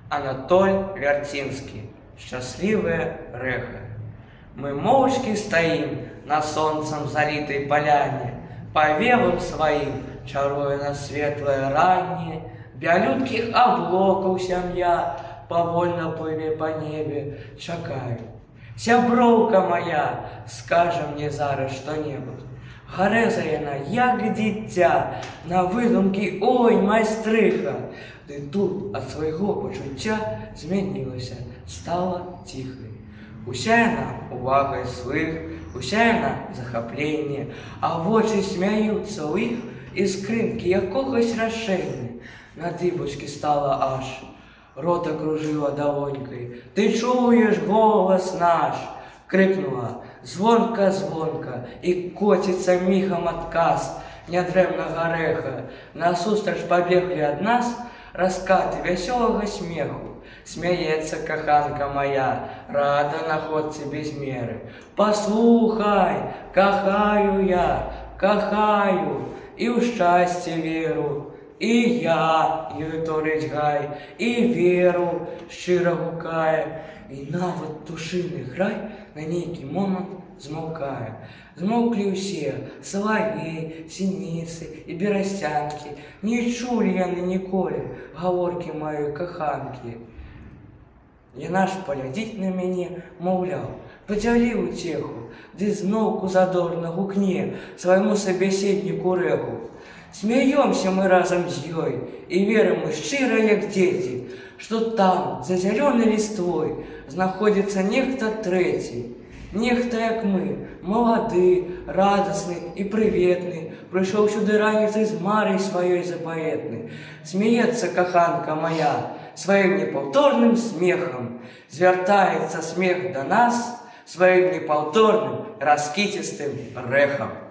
Анатоль Вертинский. Счастливое рэха. Мы молчки стоим на солнцем залитой поляне, по вевам своим чаруя нас светлое раннее. Бялютких облокаў сям'я павольна плыве по небе, чакаю. Сяброўка моя, скажа мне зараз што-небудзь. Гарэза яна, як дзіця, на выдумкі, ой, майстрыха. Ды тут ад свайго пачуцця змянілася, стала ціхай. Уся яна увагай слых, уся яна захапленне, а вочы смяюцца ў іх іскрынкі якогось рашэння. На дыбачкі стала аж, рот акружыла далонькай. Ты чуеш голас наш? Крыкнула звонка-звонка, і коціцца міхам адказ нядрэмнага рэха. Насустрач пабеглі ад нас раскаты вясёлага смеху. Смяецца каханка моя, рада находцы без меры. Паслухай, кахаю я, кахаю, і ў шчасце веру. І я ёй торыць гай, і веру шчыра гукае. І нават птушыны грай на нейкі момант змаўкае. Змоўклі ўсе, салавей, сініцы і берасцянкі. Не чулі яны ніколі гаворкі маёй каханкі. Яна ж паглядзіць на мяне, маўляў, падзялі ўцеху, ды зноўку задорна гукне свайму сабяседніку рэху. Смяёмся мы разам з ёй і верым мы шчыра, як дзеці, што там, за зялёнай ліствой, знаходзіцца нехта трэці. Нехта, як мы, малады, радасны і прыветны, прыйшоў сюды раніцай з марай сваёй запаэтнай. Смяецца каханка моя сваім непаўторным смехам, звяртаецца смех да нас сваім непаўторным раскіцістым рэхам.